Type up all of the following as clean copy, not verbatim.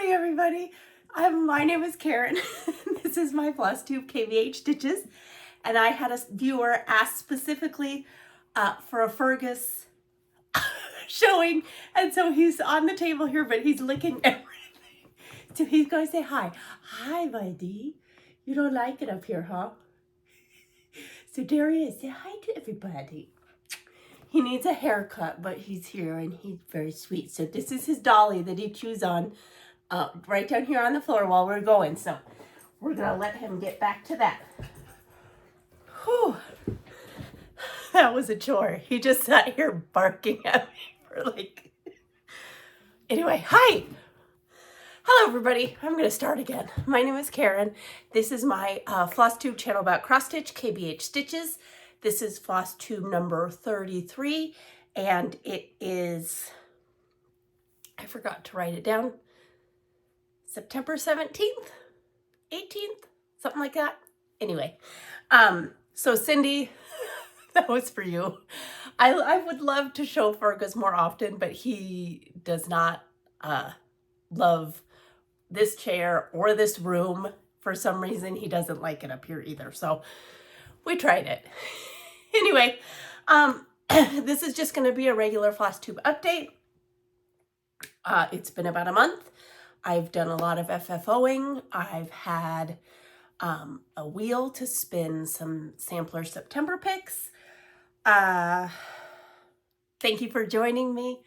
morning, everybody. My name is Karen. This is my Flosstube KVH stitches, and I had a viewer ask specifically for a Fergus showing, and so he's on the table here, but he's licking everything. So he's going to say hi. Hi, buddy. You don't like it up here, huh? So there he is. Say hi to everybody. He needs a haircut, but he's here and he's very sweet. So this is his dolly that he chews on right down here on the floor while we're going. So we're going to let him get back to that. Whew. That was a chore. He just sat here barking at me for like... Anyway, hi. Hello, everybody. I'm going to start again. My name is Karen. This is my Flosstube channel about cross stitch, KBH stitches. This is Flosstube number 33, and it is, I forgot to write it down, September 17th, 18th, something like that. Anyway, so Cindy, that was for you. I would love to show Fergus more often, but he does not love this chair or this room. For some reason, he doesn't like it up here either. So we tried it. Anyway, this is just going to be a regular Flosstube update. It's been about a month. I've done a lot of FFOing. I've had a wheel to spin some sampler September picks. Thank you for joining me.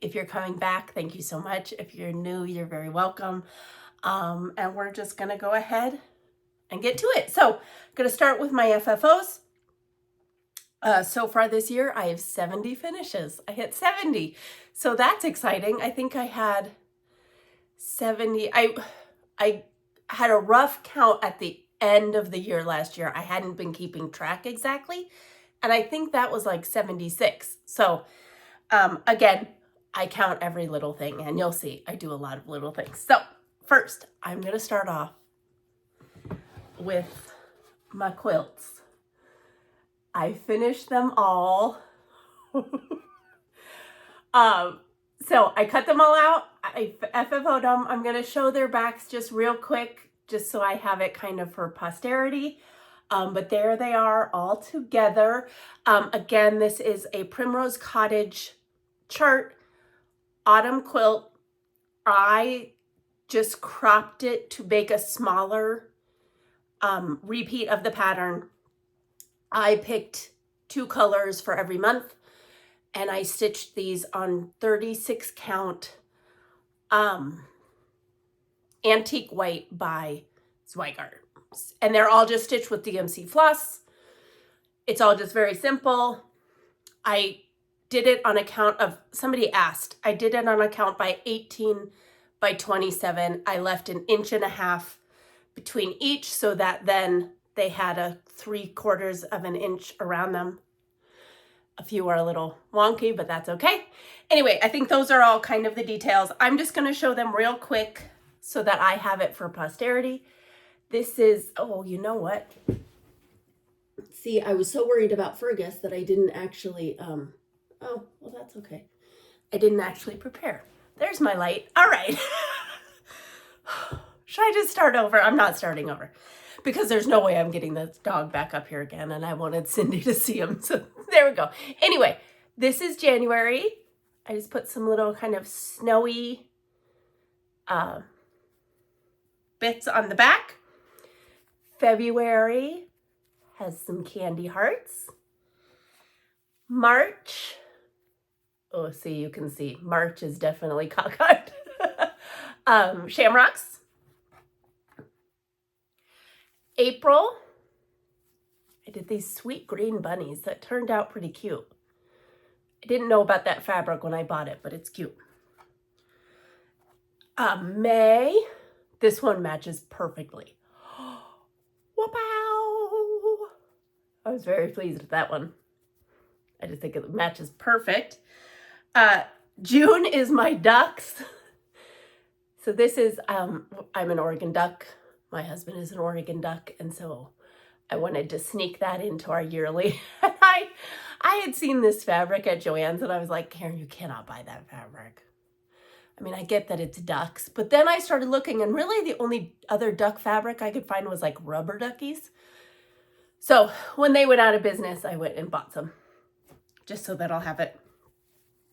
If you're coming back, thank you so much. If you're new, you're very welcome. And we're just going to go ahead and get to it. So I'm going to start with my FFOs. So far this year, I have 70 finishes. I hit 70. So that's exciting. I think I had 70. I had a rough count at the end of the year last year. I hadn't been keeping track exactly. And I think that was like 76. So again, I count every little thing, and you'll see I do a lot of little things. So first, I'm going to start off with my quilts. I finished them all. So I cut them all out. I FFO'd them. I'm going to show their backs just real quick, just so I have it kind of for posterity. But there they are all together. Again, this is a Primrose Cottage chart autumn quilt. I just cropped it to make a smaller repeat of the pattern. I picked 2 colors for every month, and I stitched these on 36 count antique white by Zweigart. And they're all just stitched with DMC floss. It's all just very simple. I did it on account of, somebody asked, I did it on account by 18 by 27. I left an 1.5 inches between each so that then they had a 3/4 of an inch around them. A few are a little wonky, but that's okay. Anyway, I think those are all kind of the details. I'm just going to show them real quick so that I have it for posterity. This is, oh, you know what? See, I was so worried about Fergus that I didn't actually, oh, well, that's okay. I didn't actually prepare. There's my light. All right. Should I just start over? I'm not starting over because there's no way I'm getting this dog back up here again, and I wanted Cindy to see him. So there we go. Anyway, this is January. I just put some little kind of snowy bits on the back. February has some candy hearts. March, oh, see, you can see March is definitely cockeyed. Shamrocks. April, I did these sweet green bunnies that turned out pretty cute. I didn't know about that fabric when I bought it, but it's cute. May, this one matches perfectly. Wow! I was very pleased with that one. I just think it matches perfect. June is my ducks. So this is, I'm an Oregon duck. My husband is an Oregon duck, and so I wanted to sneak that into our yearly. I had seen this fabric at Joann's, and I was like, Karen, you cannot buy that fabric. I mean, I get that it's ducks, but then I started looking and really the only other duck fabric I could find was like rubber duckies. So when they went out of business, I went and bought some just so that I'll have it.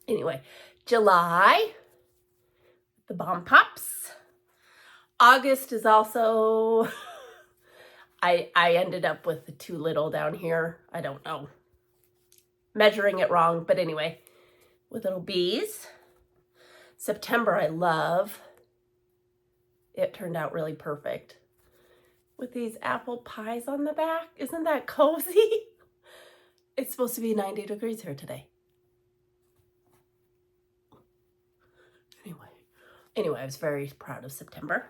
Anyway, July, the Bomb Pops. August is also, I ended up with the too little down here. I don't know. Measuring it wrong, but anyway, with little bees. September, I love. It turned out really perfect. With these apple pies on the back. Isn't that cozy? It's supposed to be 90 degrees here today. Anyway, I was very proud of September.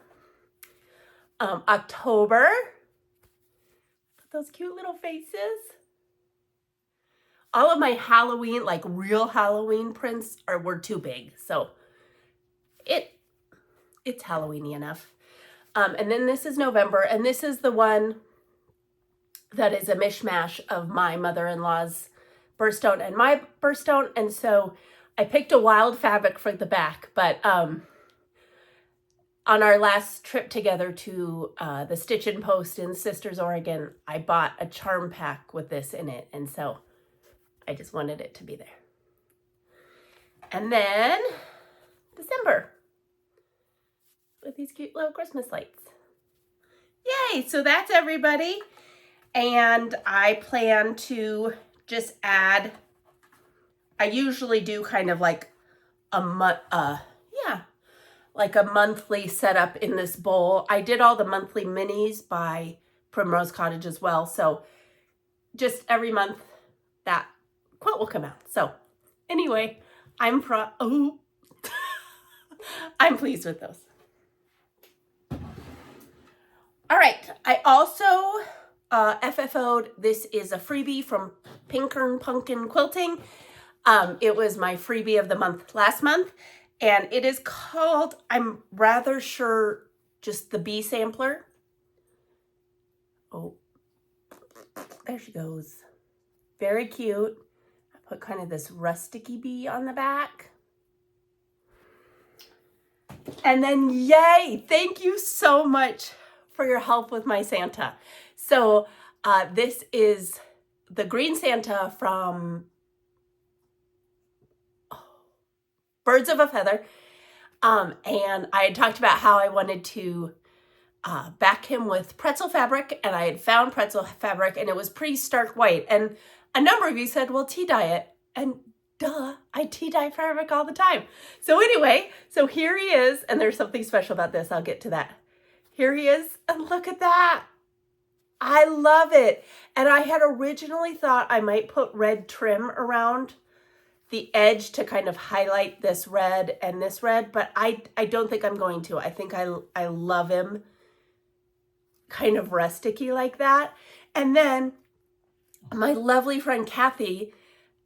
October, those cute little faces. All of my Halloween, like real Halloween prints were too big, so it's Halloween-y enough. And then this is November, and this is the one that is a mishmash of my mother-in-law's birthstone and my birthstone, and so I picked a wild fabric for the back, but on our last trip together to the Stitch and Post in Sisters, Oregon, I bought a charm pack with this in it, and so I just wanted it to be there. And then December with these cute little Christmas lights. Yay! So that's everybody. And I plan to just add, I usually do kind of like a monthly setup in this bowl. I did all the monthly minis by Primrose Cottage as well. So just every month that quilt will come out. So anyway, I'm pleased with those. All right, I also FFO'd. This is a freebie from Pinkern Pumpkin Quilting. It was my freebie of the month last month, and it is called, I'm rather sure, just the Bee Sampler. Oh, there she goes. Very cute. I put kind of this rusticy bee on the back. And then, yay! Thank you so much for your help with my Santa. So this is the green Santa from Birds of a Feather. And I had talked about how I wanted to back him with pretzel fabric, and I had found pretzel fabric, and it was pretty stark white. And a number of you said, well, tea dye it. And duh, I tea dye fabric all the time. So anyway, so here he is, and there's something special about this. I'll get to that. Here he is, and look at that. I love it. And I had originally thought I might put red trim around the edge to kind of highlight this red and this red, but I don't think I'm going to. I think I love him kind of rusticy like that. And then my lovely friend Kathy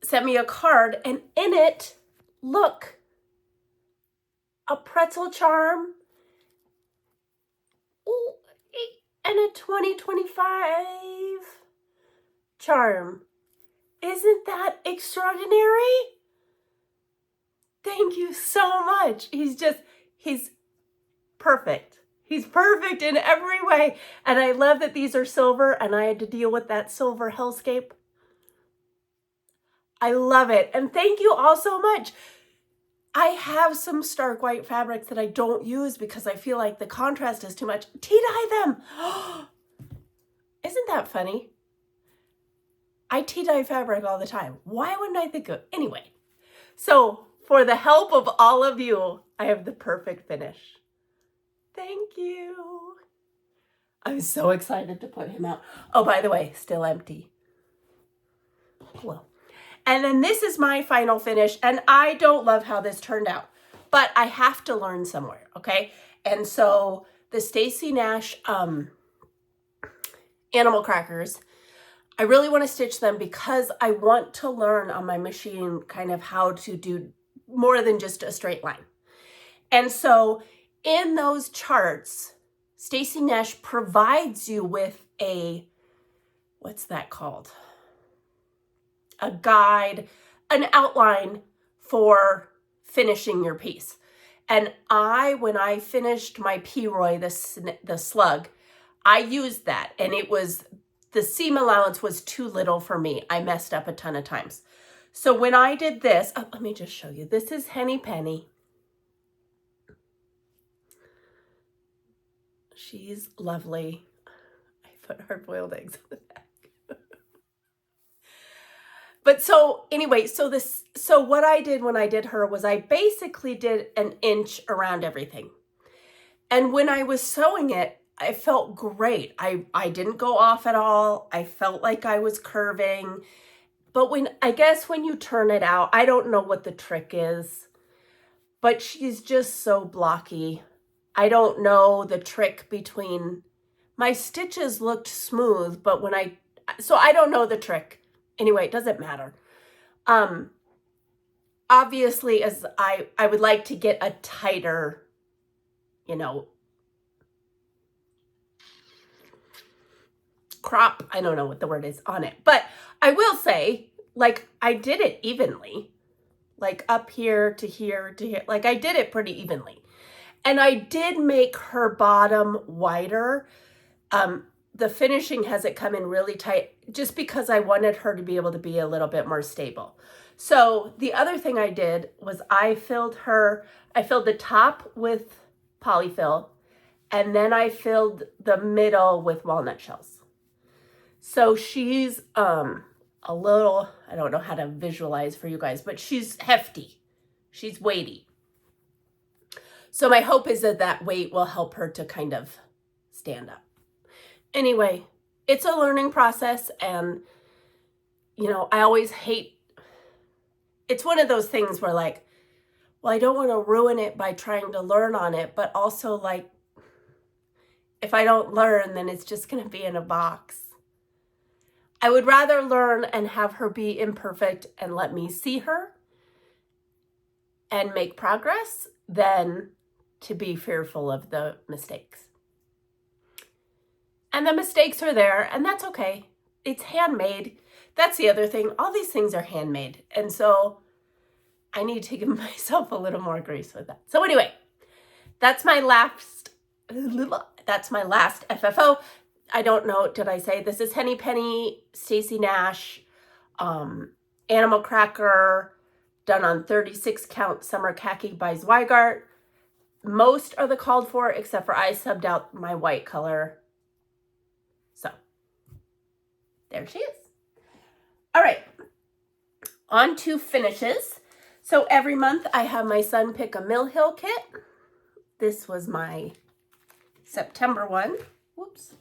sent me a card, and in it, look, a pretzel charm. Ooh, and a 2025 charm. Isn't that extraordinary? Thank you so much. He's perfect. He's perfect in every way. And I love that these are silver, and I had to deal with that silver hellscape. I love it. And thank you all so much. I have some stark white fabrics that I don't use because I feel like the contrast is too much. Tea dye them. Isn't that funny? I tea dye fabric all the time. Why wouldn't I think of it? Anyway, so for the help of all of you, I have the perfect finish. Thank you. I'm so excited to put him out. Oh, by the way, still empty. Well. And then this is my final finish, and I don't love how this turned out, but I have to learn somewhere, okay? And so the Stacy Nash animal crackers, I really want to stitch them because I want to learn on my machine kind of how to do more than just a straight line. And so in those charts, Stacy Nash provides you with a, what's that called? A guide, an outline for finishing your piece. And when I finished my P-Roy, the slug, I used that, and the seam allowance was too little for me. I messed up a ton of times. So when I did this, let me just show you. This is Henny Penny. She's lovely. I put hard-boiled eggs on the back. But so anyway, so what I did when I did her was I basically did an inch around everything. And when I was sewing it, I felt great. I didn't go off at all. I felt like I was curving. But I guess when you turn it out, I don't know what the trick is, but she's just so blocky. I don't know the trick between, my stitches looked smooth, but so I don't know the trick. Anyway, it doesn't matter. Obviously, as I would like to get a tighter, crop, I don't know what the word is on it, but I will say, like, I did it evenly, like up here to here to here, like I did it pretty evenly. And I did make her bottom wider. The finishing has it come in really tight just because I wanted her to be able to be a little bit more stable. So the other thing I did was I filled the top with polyfill, and then I filled the middle with walnut shells. So she's a little, I don't know how to visualize for you guys, but she's hefty. She's weighty. So my hope is that weight will help her to kind of stand up. Anyway, it's a learning process, and, I always hate, it's one of those things where, like, well, I don't want to ruin it by trying to learn on it, but also, like, if I don't learn, then it's just going to be in a box. I would rather learn and have her be imperfect and let me see her and make progress than to be fearful of the mistakes. And the mistakes are there, and that's okay. It's handmade. That's the other thing. All these things are handmade. And so I need to give myself a little more grace with that. So anyway, that's my last FFO. I don't know, did I say this is Henny Penny, Stacy Nash, Animal Cracker, done on 36 count Summer Khaki by Zweigart. Most are the called for, except for I subbed out my white color. So there she is. All right, on to finishes. So every month I have my son pick a Mill Hill kit. This was my September one. Whoops.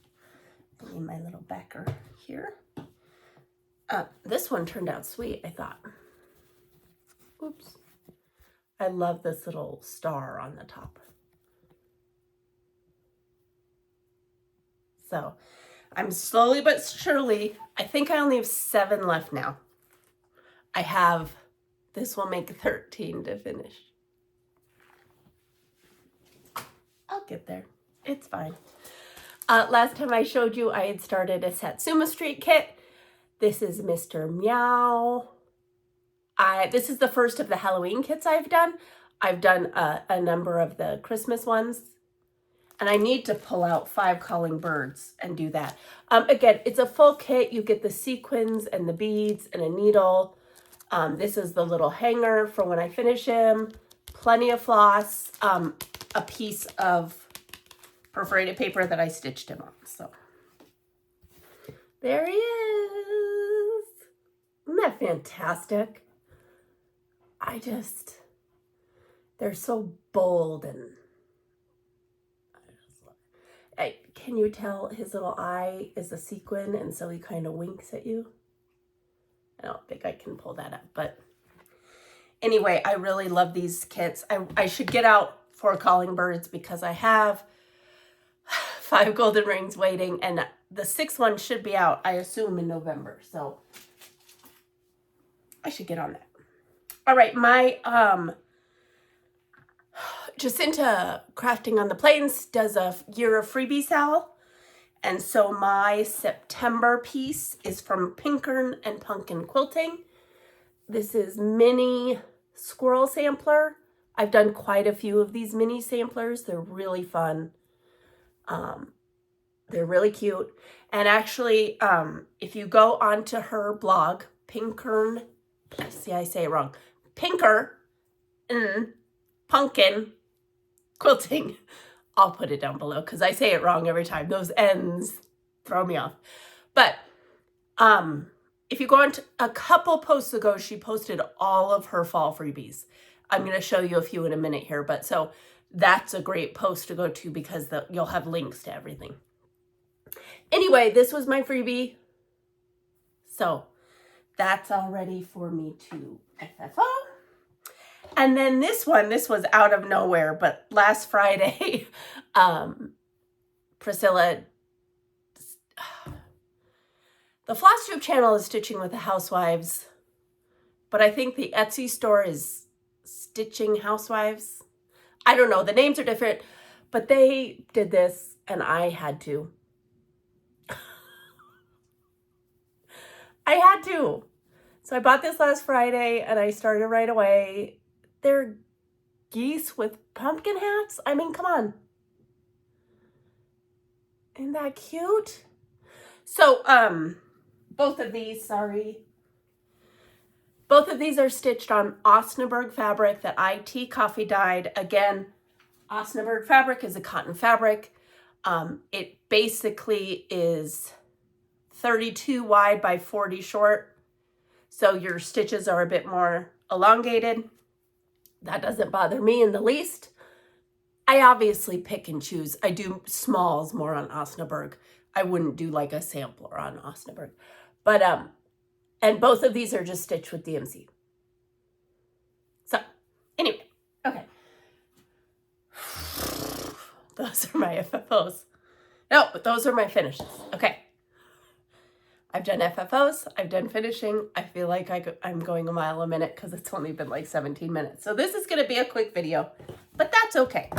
I need my little backer here. This one turned out sweet, I thought. Oops. I love this little star on the top. So I'm slowly but surely, I think I only have 7 left now. This will make 13 to finish. I'll get there. It's fine. Last time I showed you, I had started a Satsuma Street kit. This is Mr. Meow. This is the first of the Halloween kits I've done. I've done a number of the Christmas ones. And I need to pull out 5 calling birds and do that. Again, it's a full kit. You get the sequins and the beads and a needle. This is the little hanger for when I finish him. Plenty of floss. A piece of perforated paper that I stitched him on. So there he is. Isn't that fantastic? They're so bold, and can you tell his little eye is a sequin, and so he kind of winks at you? I don't think I can pull that up, but anyway, I really love these kits. I should get out 4 calling birds because I have 5 golden rings waiting, and the 6th one should be out, I assume, in November. So I should get on that. All right, my Jacinta Crafting on the Plains does a year of freebie sale. And so my September piece is from Pinkern and Pumpkin Quilting. This is Mini Squirrel Sampler I've done quite a few of these mini samplers. They're really fun. They're really cute. And actually, if you go onto her blog, see, I say it wrong. Pinker Pumpkin Quilting. I'll put it down below because I say it wrong every time. Those N's throw me off. But if you go on to a couple posts ago, she posted all of her fall freebies. I'm going to show you a few in a minute here. But so that's a great post to go to because you'll have links to everything. Anyway, this was my freebie. So that's all ready for me to FFO. And then this was out of nowhere, but last Friday, Priscilla, the Flosstube channel is Stitching with the Housewives, but I think the Etsy store is Stitching Housewives. I don't know, the names are different, but they did this and I had to. I had to. So I bought this last Friday and I started right away. They're geese with pumpkin hats. I mean, come on. Isn't that cute? So, both of these are stitched on Osnaburg fabric that I tea coffee dyed. Again, Osnaburg fabric is a cotton fabric. It basically is 32 wide by 40 short. So your stitches are a bit more elongated. That doesn't bother me in the least. I obviously pick and choose. I do smalls more on Osnaburg. I wouldn't do like a sampler on Osnaburg. But, and both of these are just stitched with DMC. So, anyway, okay. Those are my FFOs. No, but those are my finishes. Okay. I've done FFOs, I've done finishing. I feel like I'm going a mile a minute because it's only been like 17 minutes. So this is going to be a quick video, but that's okay.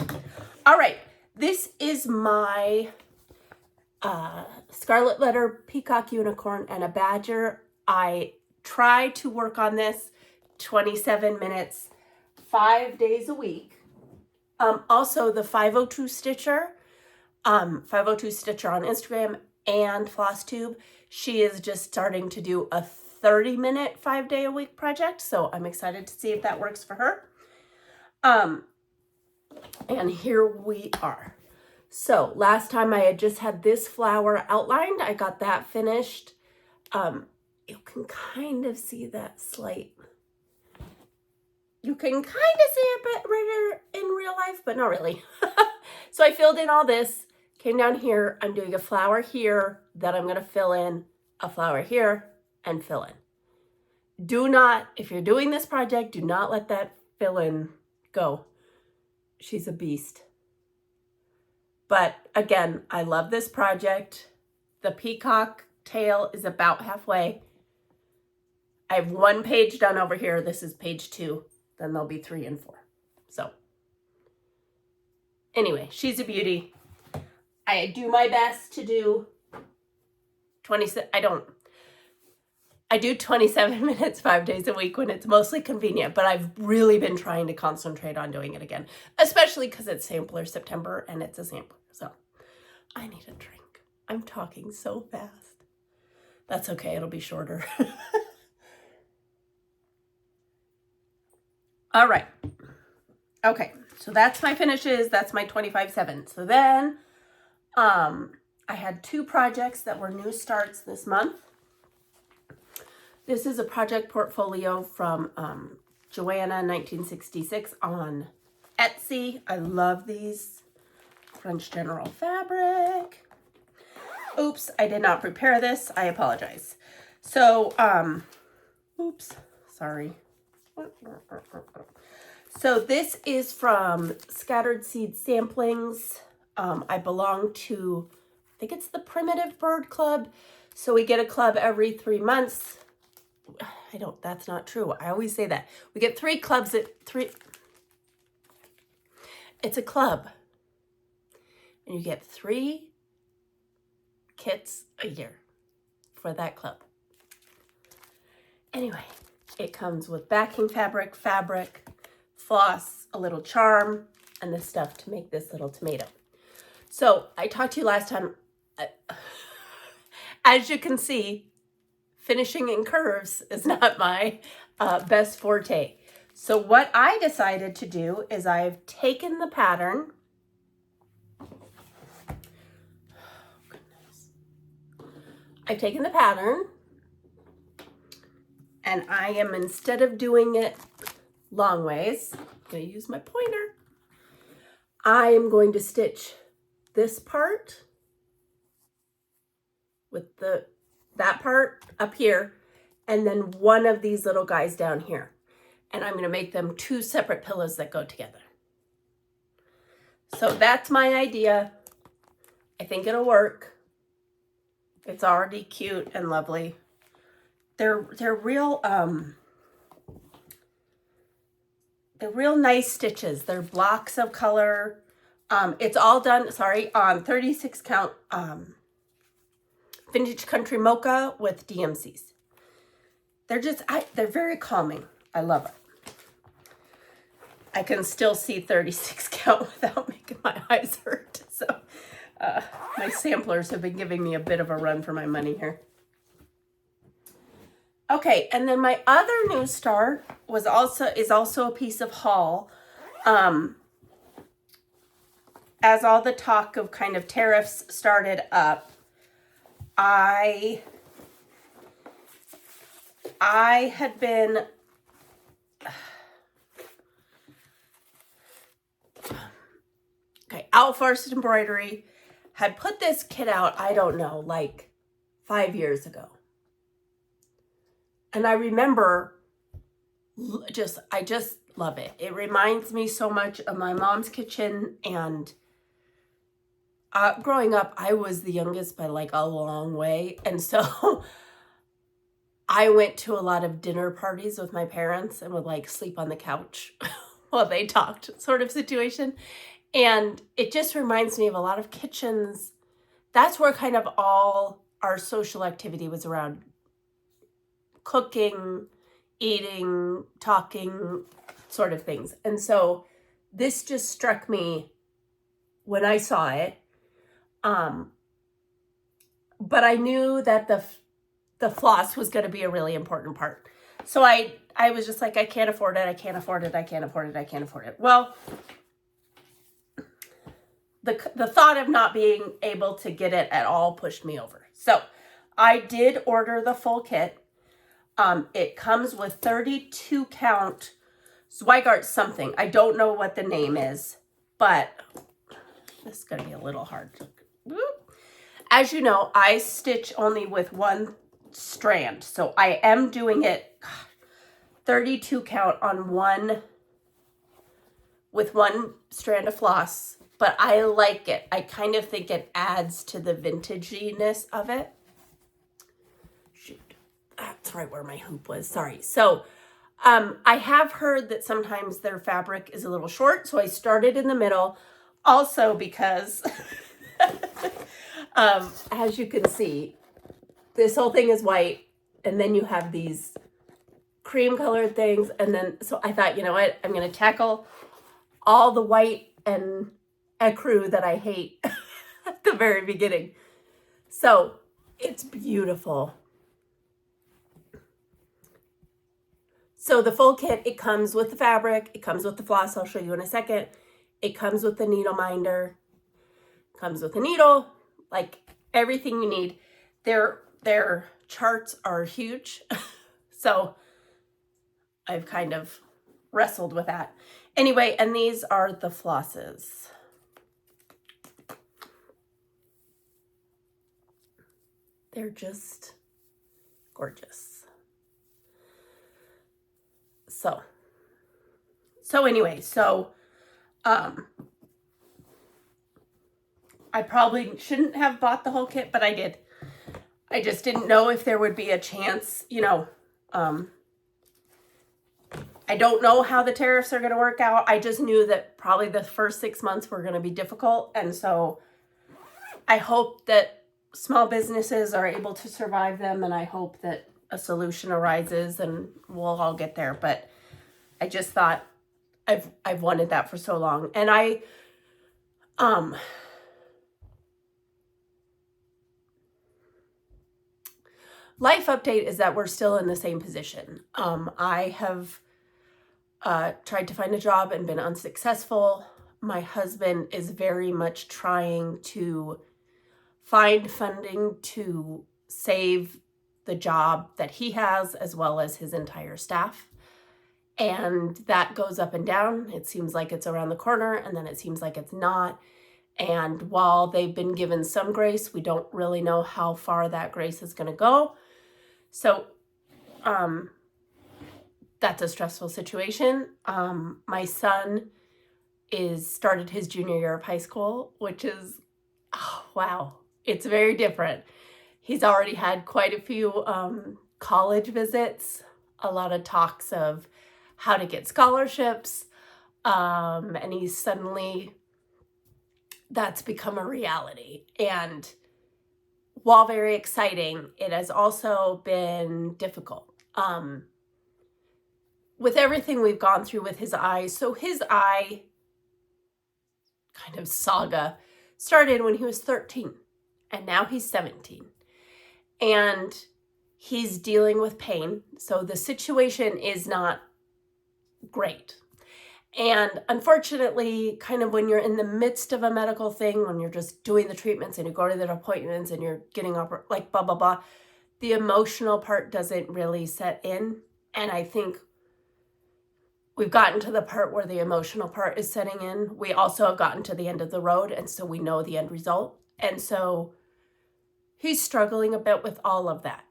All right, this is my Scarlet Letter, Peacock Unicorn, and a Badger. I try to work on this 27 minutes, 5 days a week. Also, the 502 Stitcher, 502 Stitcher on Instagram and Flosstube. She is just starting to do a 30-minute, 5-day-a-week project. So I'm excited to see if that works for her. And here we are. So last time I had just had this flower outlined. I got that finished. You can kind of see that slight. You can kind of see it a bit right in real life, but not really. So I filled in all this. Came down here, I'm doing a flower here that I'm going to fill in, a flower here, and fill in. Do not, if you're doing this project, do not let that fill in go. She's a beast. But again, I love this project. The peacock tail is about halfway. I have 1 page done over here. This is page 2. Then there'll be 3 and 4. So anyway, she's a beauty. I do my best to do 27. I do 27 minutes 5 days a week when it's mostly convenient, but I've really been trying to concentrate on doing it again, especially because it's Sampler September and it's a sampler. So I need a drink. I'm talking so fast. That's okay. It'll be shorter. All right. Okay. So that's my finishes. That's my 25/7. So then I had 2 projects that were new starts this month. This is a project portfolio from Joanna 1966 on Etsy. I love these. French General fabric. Oops, I did not prepare this. I apologize. So, oops, sorry. So this is from Scattered Seed Samplings. I belong to, I think it's the Primitive Bird Club. So we get a club every 3 months. That's not true. I always say that. We get 3 clubs at 3. It's a club. And you get 3 kits a year for that club. Anyway, it comes with backing fabric, floss, a little charm, and the stuff to make this little tomato. So I talked to you last time. As you can see, finishing in curves is not my best forte. So what I decided to do is I've taken the pattern. I've taken the pattern and I am, instead of doing it long ways, I'm going to use my pointer. I am going to stitch this part with that part up here, and then one of these little guys down here. And I'm going to make them two separate pillows that go together. So that's my idea. I think it'll work. It's already cute and lovely. They're real nice stitches. They're blocks of color. It's all done, on 36 count Vintage Country Mocha with DMCs. They're very calming. I love it. I can still see 36 count without making my eyes hurt. So my samplers have been giving me a bit of a run for my money here. Okay, and then my other new start is also a piece of haul. As all the talk of kind of tariffs started up, I had been Flosstube Embroidery had put this kit out, I don't know, like 5 years ago. And I remember I just love it. It reminds me so much of my mom's kitchen, and growing up, I was the youngest by like a long way. And so I went to a lot of dinner parties with my parents and would like sleep on the couch while they talked, sort of situation. And it just reminds me of a lot of kitchens. That's where kind of all our social activity was around: cooking, eating, talking, sort of things. And so this just struck me when I saw it. But I knew that the floss was going to be a really important part. So I was just like, I can't afford it. I can't afford it. I can't afford it. I can't afford it. Well, the thought of not being able to get it at all pushed me over. So I did order the full kit. It comes with 32 count Zweigart something. I don't know what the name is, but this is going to be a little hard to... As you know, I stitch only with one strand. So I am doing it 32 count on with one strand of floss, but I like it. I kind of think it adds to the vintaginess of it. Shoot, that's right where my hoop was. Sorry. So I have heard that sometimes their fabric is a little short, so I started in the middle. Also because, as you can see, this whole thing is white, and then you have these cream colored things, and then, so I thought, you know what, I'm going to tackle all the white and ecru that I hate at the very beginning. So it's beautiful. So the full kit, it comes with the fabric, it comes with the floss, I'll show you in a second. It comes with the needle minder, comes with a needle, like everything you need. Their charts are huge, so I've kind of wrestled with that. Anyway, and these are the flosses. They're just gorgeous. So anyway, I probably shouldn't have bought the whole kit, but I did. I just didn't know if there would be a chance, you know. I don't know how the tariffs are going to work out. I just knew that probably the first 6 months were going to be difficult. And so I hope that small businesses are able to survive them. And I hope that a solution arises and we'll all get there. But I just thought I've wanted that for so long. And life update is that we're still in the same position. I have tried to find a job and been unsuccessful. My husband is very much trying to find funding to save the job that he has, as well as his entire staff. And that goes up and down. It seems like it's around the corner, and then it seems like it's not. And while they've been given some grace, we don't really know how far that grace is going to go. So that's a stressful situation. My son started his junior year of high school, which is, oh, wow, it's very different. He's already had quite a few college visits, a lot of talks of how to get scholarships, and he's suddenly, that's become a reality. And while very exciting, it has also been difficult. With everything we've gone through with his eye. So his eye kind of saga started when he was 13, and now he's 17. And he's dealing with pain. So the situation is not great. And unfortunately, kind of when you're in the midst of a medical thing, when you're just doing the treatments and you go to the appointments and you're getting up, like blah, blah, blah, the emotional part doesn't really set in. And I think we've gotten to the part where the emotional part is setting in. We also have gotten to the end of the road, and so we know the end result. And so he's struggling a bit with all of that.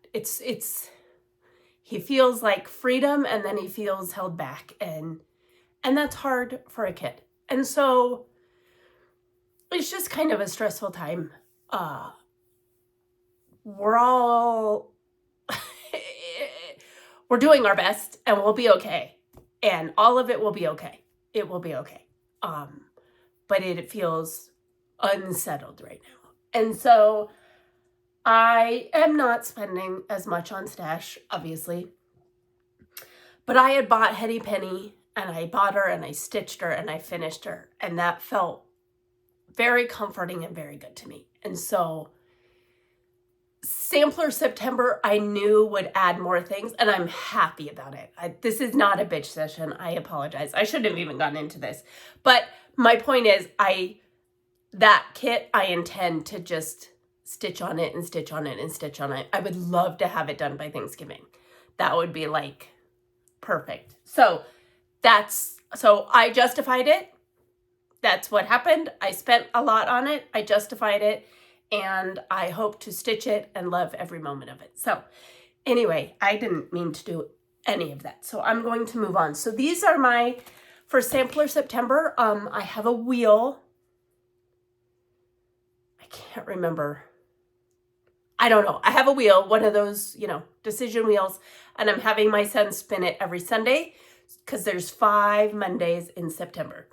He feels like freedom, and then he feels held back, and that's hard for a kid. And so it's just kind of a stressful time. We're doing our best, and we'll be okay. And all of it will be okay. It will be okay. But it feels unsettled right now. And so I am not spending as much on stash, obviously. But I had bought Hetty Penny, and I bought her, and I stitched her, and I finished her. And that felt very comforting and very good to me. And so Sampler September, I knew would add more things, and I'm happy about it. This is not a bitch session. I apologize. I shouldn't have even gotten into this. But my point is, that kit, I intend to just stitch on it and stitch on it and stitch on it. I would love to have it done by Thanksgiving. That would be like perfect. So I justified it. That's what happened. I spent a lot on it. I justified it. And I hope to stitch it and love every moment of it. So anyway, I didn't mean to do any of that. So I'm going to move on. So these are for Sampler September. I have a wheel. I can't remember. I don't know. I have a wheel, one of those, decision wheels. And I'm having my son spin it every Sunday because there's 5 Mondays in September.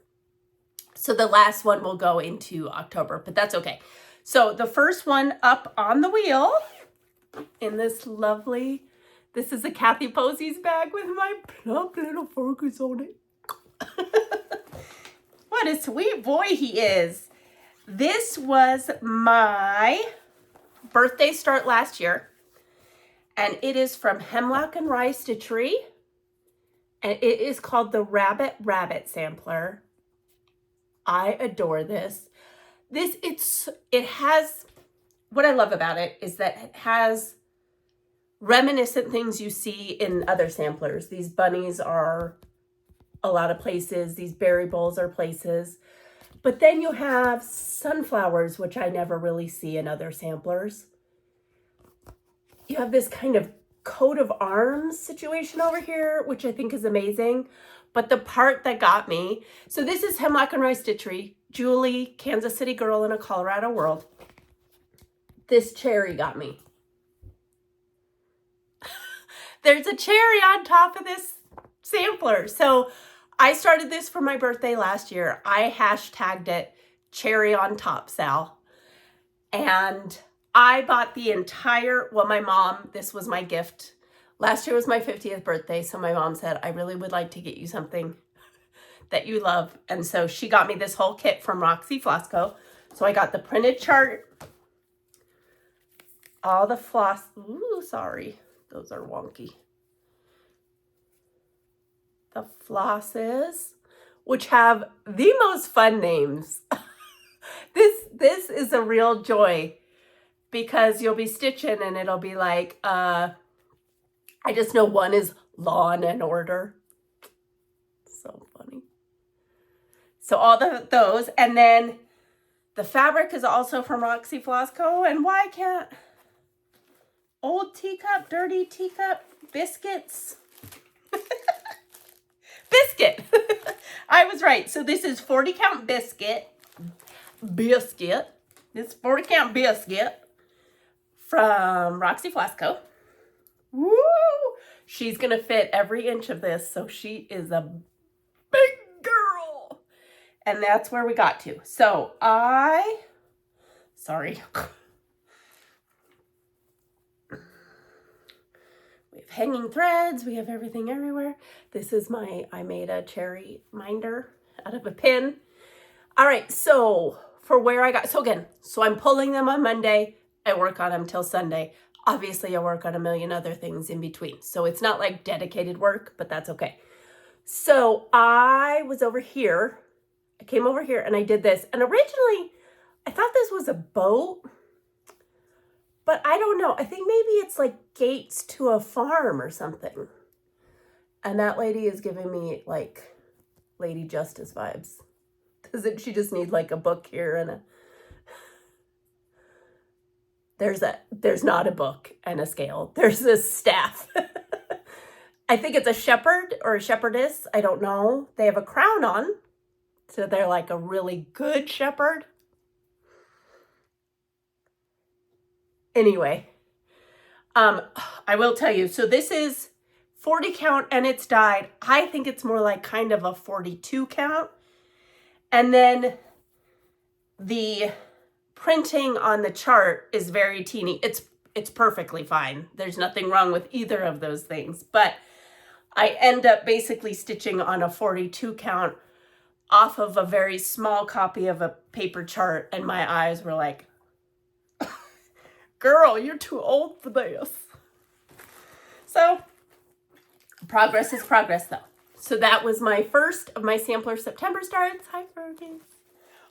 So the last one will go into October, but that's okay. So the first one up on the wheel in this is a Kathy Posey's bag with my plump little Fergus on it. What a sweet boy he is. This was my birthday start last year, and it is from Hemlock and Rye Stitchery, and it is called the Rabbit Sampler. I adore this. It has, what I love about it is that it has reminiscent things you see in other samplers. These bunnies are a lot of places. These berry bowls are places. But then you have sunflowers, which I never really see in other samplers. You have this kind of coat of arms situation over here, which I think is amazing. But the part that got me, so this is Hemlock and Rye Stitchery, Julie, Kansas City girl in a Colorado world. This cherry got me. There's a cherry on top of this sampler. So I started this for my birthday last year. I hashtagged it cherry on top, Sal. And I bought the my mom, this was my gift. Last year was my 50th birthday. So my mom said, I really would like to get you something that you love. And so she got me this whole kit from Roxy Flosco. So I got the printed chart, all the floss. Ooh, sorry. Those are wonky. The flosses, which have the most fun names. This is a real joy because you'll be stitching and it'll be like, I just know one is Lawn and Order. So funny. So all those, and then the fabric is also from Roxy Flosco. And why can't old teacup, dirty teacup, biscuits? Biscuit. I was right. So this is 40 count biscuit. This 40 count biscuit from Roxy Flosco. Woo! She's going to fit every inch of this. So she is a big girl. And that's where we got to. So sorry. We have hanging threads. We have everything everywhere. This is I made a cherry minder out of a pin. All right, so for where I got, so I'm pulling them on Monday. I work on them till Sunday. Obviously, I work on a million other things in between. So it's not like dedicated work, but that's okay. So I was over here. I came over here and I did this. And originally, I thought this was a boat. But I don't know. I think maybe it's like gates to a farm or something. And that lady is giving me like Lady Justice vibes. Doesn't she just need like a book here and there's not a book and a scale. There's a staff. I think it's a shepherd or a shepherdess. I don't know. They have a crown on. So they're like a really good shepherd. Anyway, I will tell you, so this is 40 count and it's dyed. I think it's more like kind of a 42 count. And then the printing on the chart is very teeny. It's perfectly fine. There's nothing wrong with either of those things. But I end up basically stitching on a 42 count off of a very small copy of a paper chart. And my eyes were like, girl, you're too old for this. So progress is progress though. So that was my first of my sampler September starts. Hi, Fergie.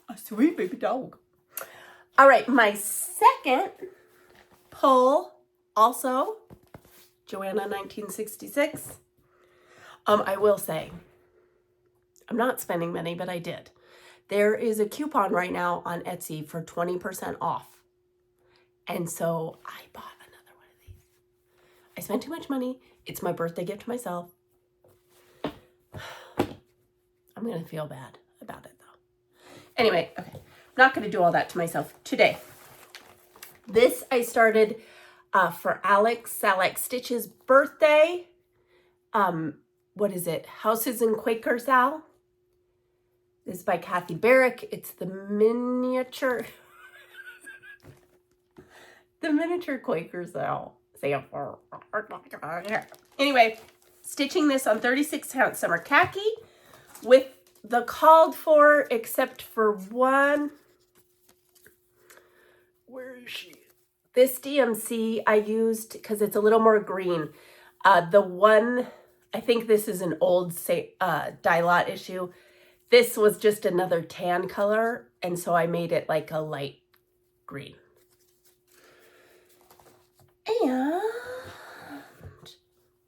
A sweet baby dog. All right, my second pull, also Joanna 1966. I will say, I'm not spending money, but I did. There is a coupon right now on Etsy for 20% off. And so I bought another one of these. I spent too much money. It's my birthday gift to myself. I'm going to feel bad about it though. Anyway, okay. I'm not going to do all that to myself today. This I started for Alex Stitch's birthday. What is it? Houses and Quakers Al. This is by Kathy Barrick. It's the miniature. The miniature Quakers Al. Anyway, stitching this on 36 count summer khaki with the called for, except for one. Where is she? This DMC I used because it's a little more green. The one, I think this is an old dye lot issue. This was just another tan color, and so I made it like a light green. And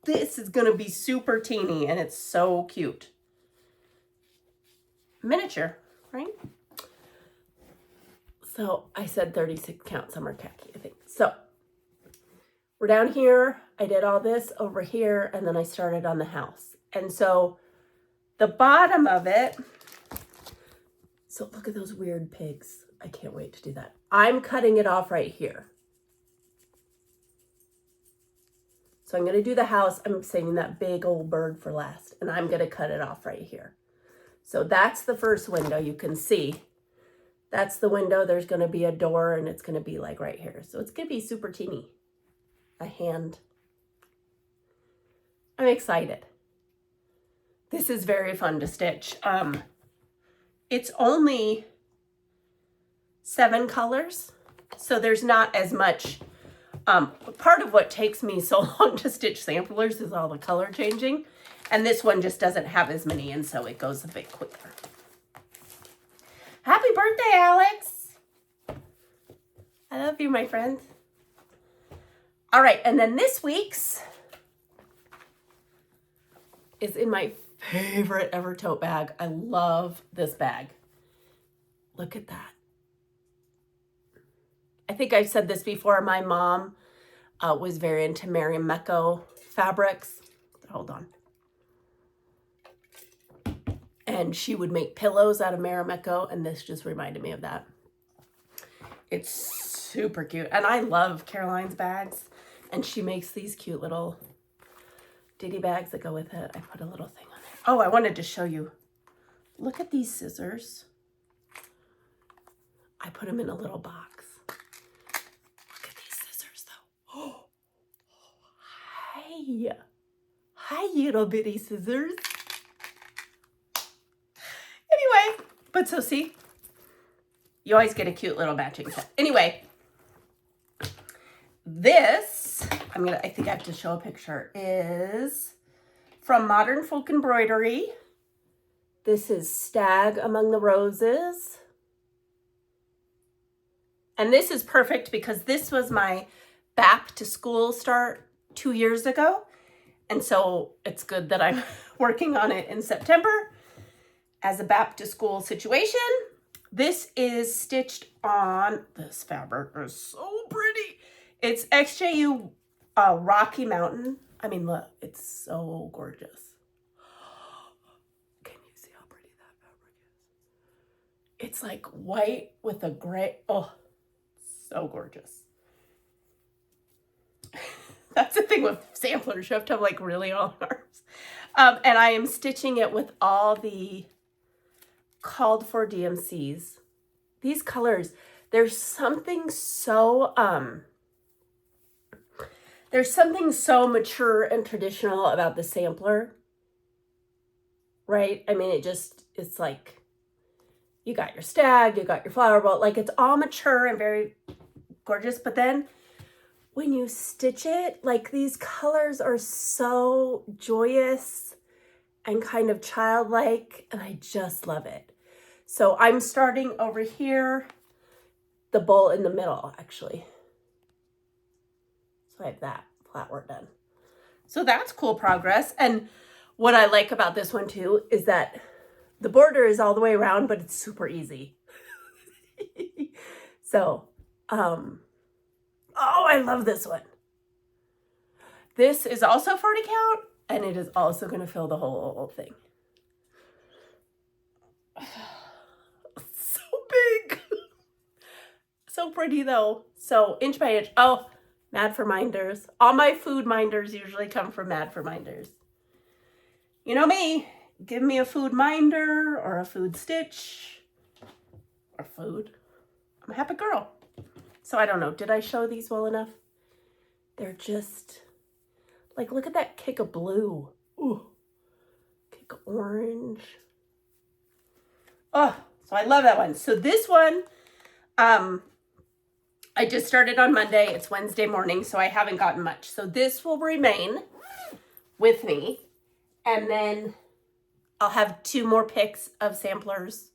this is going to be super teeny, and it's so cute. Miniature, right? So I said 36 count summer khaki, I think. So we're down here. I did all this over here, and then I started on the house. And so the bottom of it, so look at those weird pigs. I can't wait to do that. I'm cutting it off right here. So I'm going to do the house. I'm saving that big old bird for last, and I'm going to cut it off right here. So that's the first window. You can see that's the window. There's going to be a door, and it's going to be like right here. So it's going to be super teeny. A hand. I'm excited. This is very fun to stitch. It's only 7 colors, so there's not as much. Part of what takes me so long to stitch samplers is all the color changing, and this one just doesn't have as many, and so it goes a bit quicker. Happy birthday, Alex! I love you, my friend. All right, and then this week's is in my favorite ever tote bag. I love this bag. Look at that. I think I've said this before. My mom was very into Marimekko fabrics. Hold on. And she would make pillows out of Marimekko, and this just reminded me of that. It's super cute. And I love Caroline's bags. And she makes these cute little ditty bags that go with it. I put a little thing on there. Oh, I wanted to show you. Look at these scissors. I put them in a little box. Look at these scissors, though. Oh, hi. Hi, little bitty scissors. Anyway, but so see, you always get a cute little matching set. Anyway, this, I think I have to show a picture, is from Modern Folk Embroidery. This is Stag Among the Roses. And this is perfect because this was my back to school start 2 years ago. And so it's good that I'm working on it in September as a back to school situation. This is stitched on, this fabric is so pretty. It's XJU Rocky Mountain. I mean, look, it's so gorgeous. Can you see how pretty that fabric is? It's like white with a gray, oh, so gorgeous. That's the thing with samplers. You have to have like really long arms. And I am stitching it with all the called for DMCs. These colors, there's something so mature and traditional about the sampler, right? I mean, it's like, you got your stag, you got your flower boat, like it's all mature and very gorgeous. But then when you stitch it, like these colors are so joyous and kind of childlike, and I just love it. So I'm starting over here, the bowl in the middle, actually. So I have that flat work done. So that's cool progress. And what I like about this one too is that the border is all the way around, but it's super easy. So, oh, I love this one. This is also 40 count, and it is also going to fill the whole thing. So big. So pretty though. So inch by inch. Oh, Mad for Minders. All my food minders usually come from Mad for Minders. You know me. Give me a food minder or a food stitch or food. I'm a happy girl. So I don't know. Did I show these well enough? They're just like, look at that kick of blue. Ooh, kick of orange. Oh, so I love that one. So this one, I just started on Monday. It's Wednesday morning, so I haven't gotten much. So this will remain with me. And then I'll have 2 more picks of samplers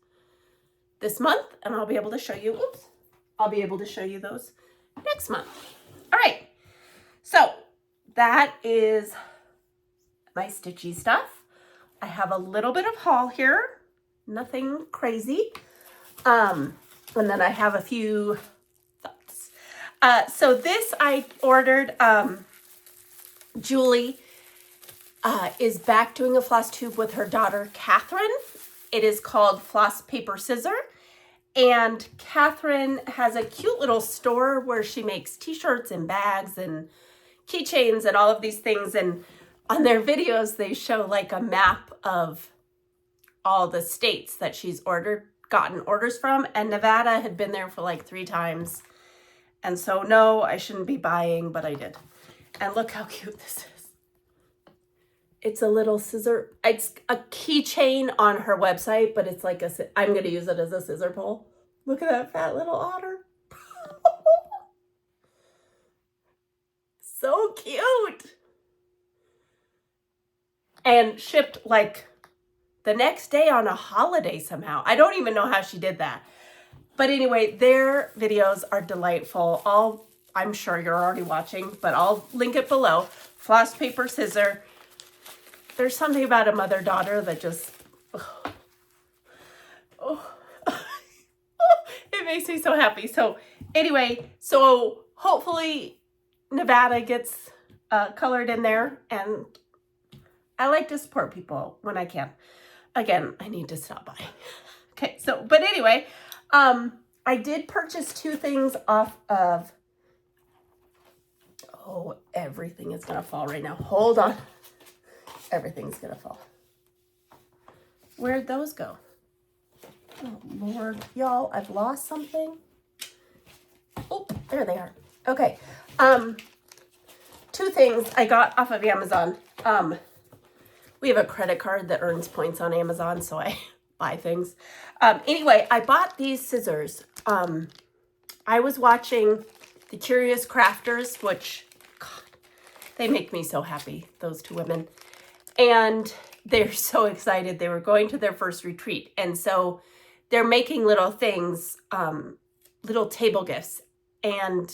this month, and I'll be able to show you, oops, I'll be able to show you those next month. All right, so that is my stitchy stuff. I have a little bit of haul here, nothing crazy. And then I have a few thoughts. So this I ordered, Julie is back doing a floss tube with her daughter, Katharine. It is called Floss Paper Scissor. And Katharine has a cute little store where she makes t-shirts and bags and keychains and all of these things. And on their videos, they show like a map of all the states that she's gotten orders from. And Nevada had been there for like 3 times. And so no, I shouldn't be buying, but I did. And look how cute this is. It's a little scissor. It's a keychain on her website, but it's like I'm going to use it as a scissor pull. Look at that fat little otter. So cute. And shipped like the next day on a holiday somehow. I don't even know how she did that. But anyway, their videos are delightful. I'm sure you're already watching, but I'll link it below. Floss, paper, scissor. There's something about a mother-daughter that just, it makes me so happy. So anyway, so hopefully Nevada gets colored in there, and I like to support people when I can. Again, I need to stop by. Okay, so, but anyway, I did purchase 2 things off of, oh, everything is gonna fall right now. Hold on. Everything's gonna fall. Where'd those go? Oh, Lord. Y'all, I've lost something. Oh, there they are. Okay. 2 things I got off of Amazon. We have a credit card that earns points on Amazon, so I buy things. Anyway, I bought these scissors. I was watching The Curious Crafters, which, God, they make me so happy, those 2 women. And they're so excited. They were going to their first retreat. And so they're making little things, little table gifts. And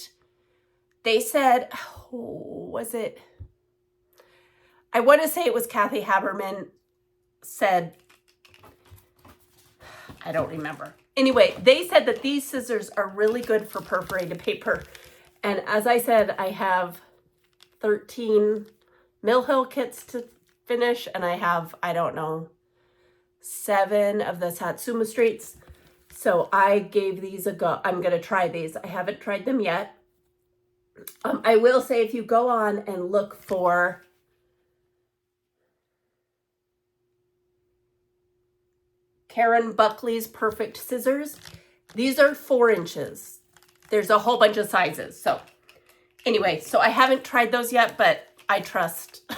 they said, I want to say it was Kathy Haberman said, I don't remember. Anyway, they said that these scissors are really good for perforated paper. And as I said, I have 13 Mill Hill kits to finish, and I have, I don't know, 7 of the Satsuma Streets. So I gave these a go. I'm going to try these. I haven't tried them yet. I will say if you go on and look for Karen Buckley's Perfect Scissors, these are 4 inches. There's a whole bunch of sizes. So anyway, so I haven't tried those yet, but I trust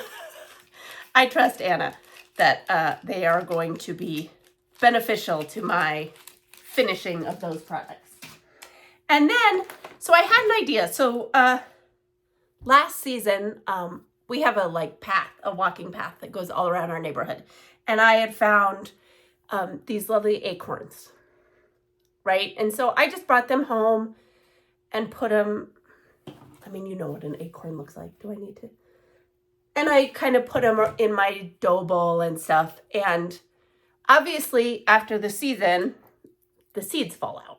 I trust Anna that they are going to be beneficial to my finishing of those products. And then, so I had an idea. So last season, we have a walking path that goes all around our neighborhood. And I had found these lovely acorns, right? And so I just brought them home and put them, I mean, you know what an acorn looks like. Do I need to? And I kind of put them in my dough bowl and stuff. And obviously after the season, the seeds fall out,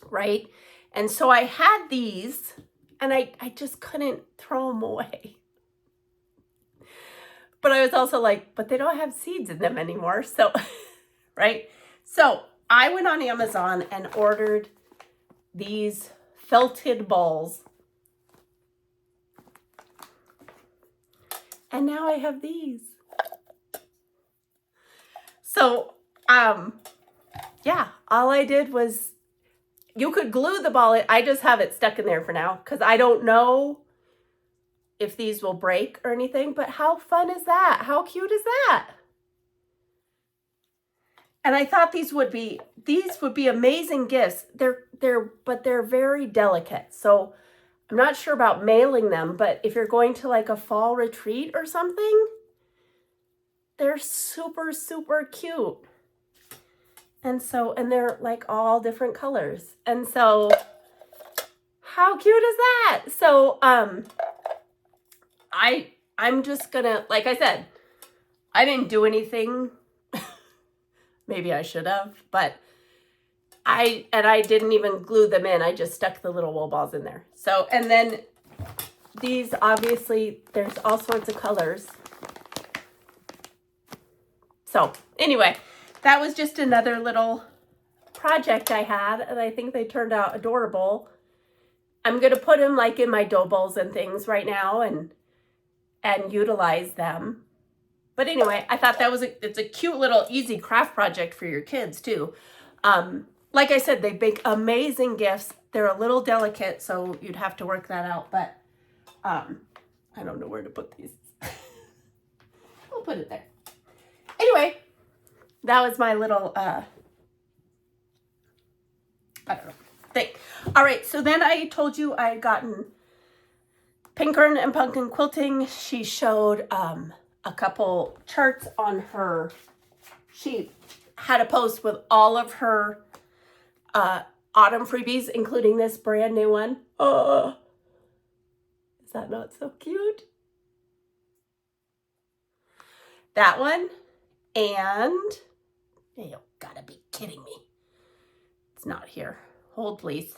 right? And so I had these and I just couldn't throw them away. But I was also like, but they don't have seeds in them anymore. So, right? So I went on Amazon and ordered these felted balls. And now I have these. So, yeah, all I did was, you could glue the ball. I just have it stuck in there for now because I don't know if these will break or anything, but how fun is that? How cute is that? And I thought these would be amazing gifts. But they're very delicate. So I'm not sure about mailing them, but if you're going to like a fall retreat or something, they're super, super cute. And they're like all different colors. And so how cute is that? So, I'm just gonna, like I said, I didn't do anything. Maybe I should have, but I didn't even glue them in. I just stuck the little wool balls in there. So, and then these, obviously, there's all sorts of colors. So anyway, that was just another little project I had, and I think they turned out adorable. I'm going to put them like in my dough bowls and things right now and utilize them. But anyway, I thought it's a cute little easy craft project for your kids too. Like I said, they make amazing gifts. They're a little delicate, so you'd have to work that out, but I don't know where to put these. put it there. Anyway, that was my little, I don't know, thing. All right, so then I told you I had gotten Pinkern and Pumpkin Quilting. She showed a couple charts on her. She had a post with all of her autumn freebies, including this brand new one. Oh, is that not so cute? That one, and you gotta be kidding me. It's not here. Hold, please.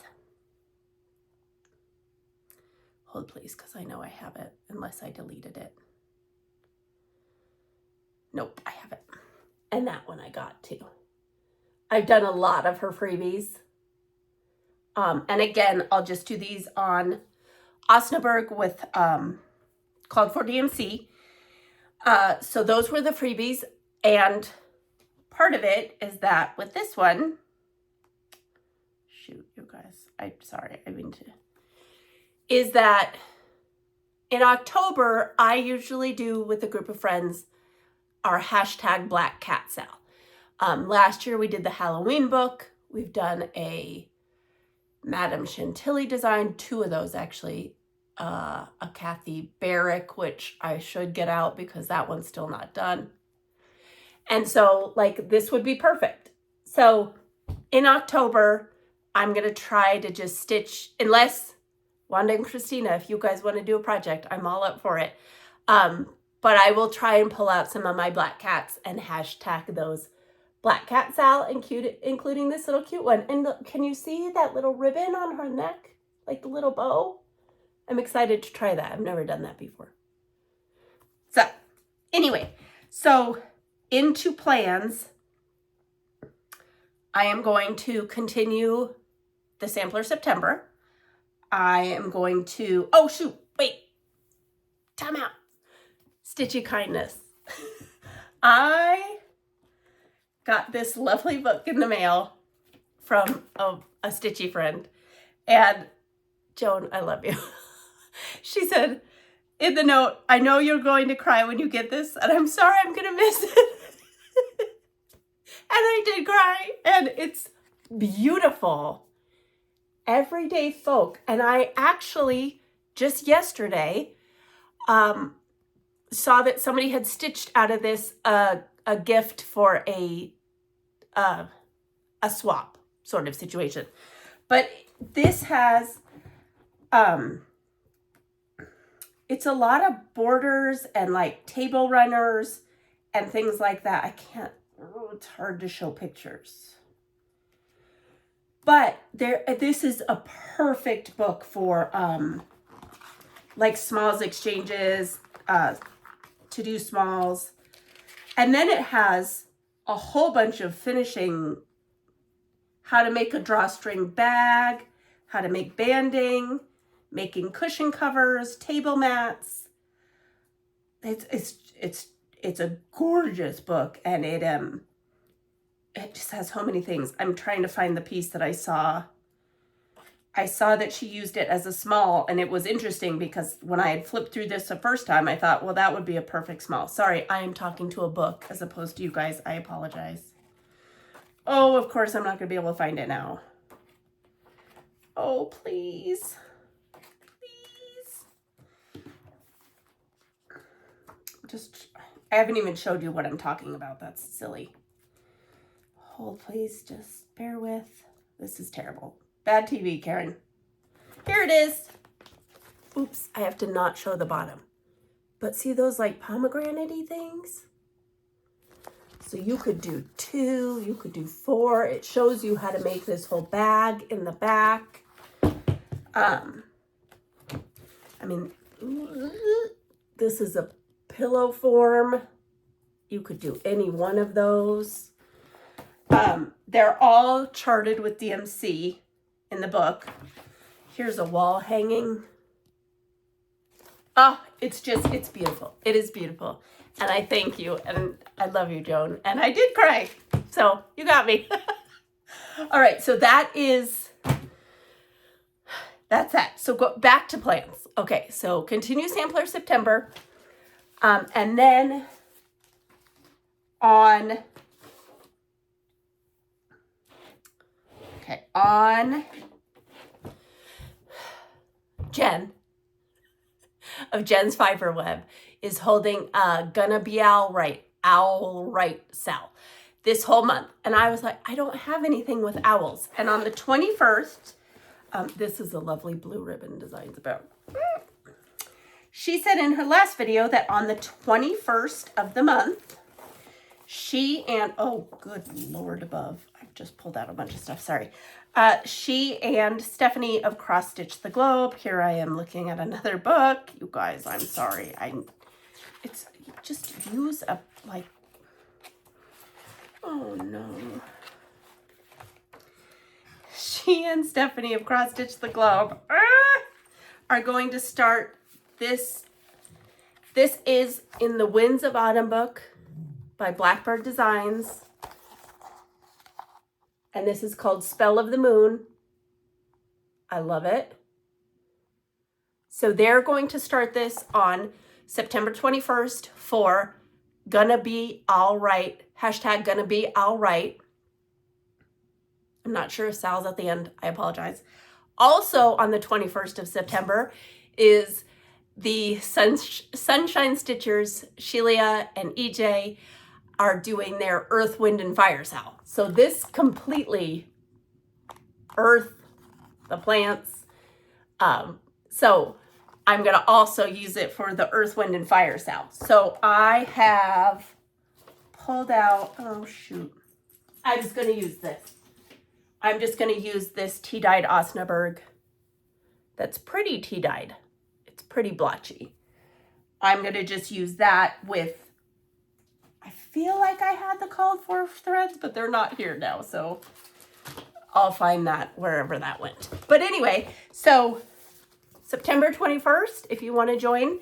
Hold, please, because I know I have it, unless I deleted it. Nope, I have it. And that one I got too. I've done a lot of her freebies. And again, I'll just do these on Osnaburg with called for DMC. So those were the freebies. And part of it is that with this one, shoot, you guys, I'm sorry, I mean to, is that in October, I usually do with a group of friends our hashtag Black Cat Sale. Last year we did the Halloween book. We've done a Madame Chantilly design, 2 of those actually. A Kathy Barrick, which I should get out because that one's still not done. And so like this would be perfect. So in October, I'm going to try to just stitch, unless Wanda and Christina, if you guys want to do a project, I'm all up for it. But I will try and pull out some of my black cats and hashtag those Black Cat Sal, including this little cute one. And look, can you see that little ribbon on her neck? Like the little bow? I'm excited to try that. I've never done that before. So anyway, so into plans, I am going to continue the sampler September. I am going to, oh shoot, wait, time out. Stitchy Kindness. I got this lovely book in the mail from a stitchy friend. And Joan, I love you. She said in the note, I know you're going to cry when you get this, and I'm sorry I'm going to miss it. And I did cry, and it's beautiful. Everyday folk. And I actually, just yesterday, saw that somebody had stitched out of this a gift for a swap sort of situation. But this has, it's a lot of borders and like table runners and things like that. I can't, it's hard to show pictures. But this is a perfect book for like smalls exchanges, to do smalls. And then it has a whole bunch of finishing, how to make a drawstring bag, how to make banding, making cushion covers, table mats. It's a gorgeous book, and it just has so many things. I'm trying to find the piece that I saw. I saw that she used it as a small, and it was interesting because when I had flipped through this the first time, I thought, well, that would be a perfect small. Sorry, I am talking to a book as opposed to you guys. I apologize. Oh, of course, I'm not going to be able to find it now. Oh, please. I haven't even showed you what I'm talking about. That's silly. Hold, please. Just bear with. This is terrible. Bad TV, Karen. Here it is. Oops, I have to not show the bottom. But see those like pomegranate-y things? So you could do 2, you could do 4. It shows you how to make this whole bag in the back. I mean, this is a pillow form. You could do any one of those. They're all charted with DMC in the book. Here's a wall hanging. Oh, it's beautiful. It is beautiful. And I thank you. And I love you, Joan. And I did cry. So you got me. All right. So that's that. So go back to plans. Okay. So continue sampler September. And then on Jen of Jen's Fiber Web is holding a Gonna Be All Right sale this whole month. And I was like, I don't have anything with owls. And on the 21st, this is a lovely blue ribbon designs about. She said in her last video that on the 21st of the month, she and, oh, good Lord above. I just pulled out a bunch of stuff, sorry. She and Stephanie of Cross Stitch the Globe. Here I am looking at another book. You guys, I'm sorry. It's just use a, like, oh no. She and Stephanie of Cross Stitch the Globe are going to start this. This is in the Winds of Autumn book by Blackbird Designs. And this is called Spell of the Moon. I love it. So they're going to start this on September 21st for Gonna Be All Right. Hashtag Gonna Be All Right. I'm not sure if Sal's at the end. I apologize. Also on the 21st of September is the Sunshine Stitchers, Sheila and EJ, are doing their Earth, Wind, and Fire sale. So this completely, earth, the plants. So I'm gonna also use it for the Earth, Wind, and Fire sale. So I have pulled out, oh shoot. I'm just gonna use this. I'm just gonna use this tea-dyed Osnaburg. That's pretty tea-dyed. It's pretty blotchy. I'm gonna just use that with, I feel like I had the called for threads, but they're not here now. So I'll find that wherever that went. But anyway, so September 21st, if you want to join,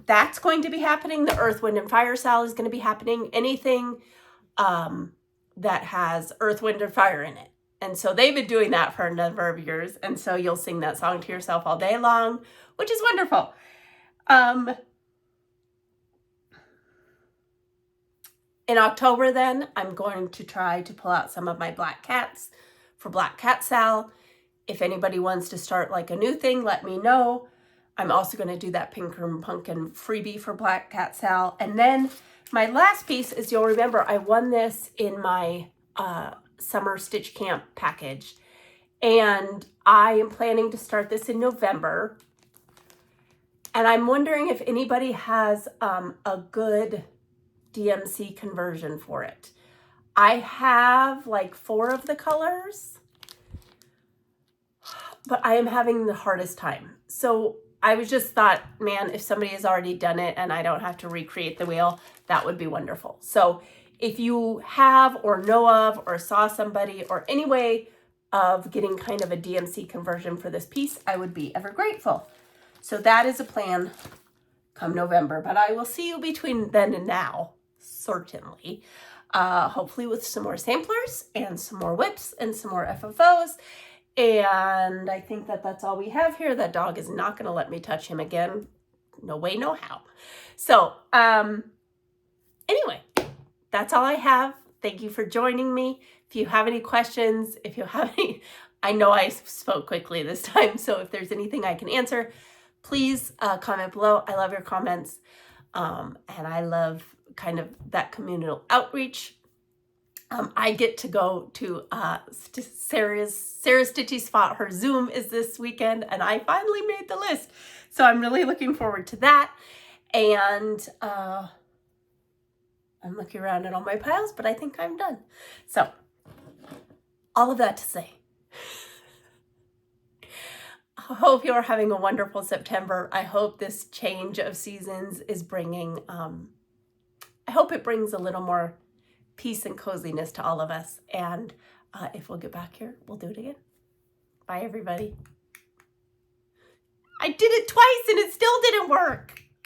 that's going to be happening. The Earth, Wind, and Fire sale is going to be happening. Anything that has Earth, Wind, and Fire in it. And so they've been doing that for a number of years. And so you'll sing that song to yourself all day long, which is wonderful. In October then, I'm going to try to pull out some of my black cats for Black Cat Sal. If anybody wants to start like a new thing, let me know. I'm also going to do that Pink and Pumpkin freebie for Black Cat Sal. And then my last piece is, you'll remember I won this in my summer stitch camp package. And I am planning to start this in November. And I'm wondering if anybody has a good DMC conversion for it. I have like 4 of the colors, but I am having the hardest time. So I was just thought, man, if somebody has already done it and I don't have to recreate the wheel, that would be wonderful. So if you have or know of or saw somebody or any way of getting kind of a DMC conversion for this piece, I would be ever grateful. So that is a plan come November, but I will see you between then and now, certainly. Hopefully with some more samplers and some more whips and some more FFOs. And I think that that's all we have here. That dog is not going to let me touch him again. No way, no how. So, anyway, that's all I have. Thank you for joining me. If you have any questions, if you have any, I know I spoke quickly this time, so if there's anything I can answer, please comment below. I love your comments, and I love kind of that communal outreach. I get to go to Sarah Stitchy Spot. Her Zoom is this weekend, and I finally made the list. So I'm really looking forward to that. And I'm looking around at all my piles, but I think I'm done. So all of that to say, I hope you're having a wonderful September. I hope this change of seasons is bringing, I hope it brings a little more peace and coziness to all of us. And if we'll get back here, we'll do it again. Bye, everybody. I did it twice and it still didn't work.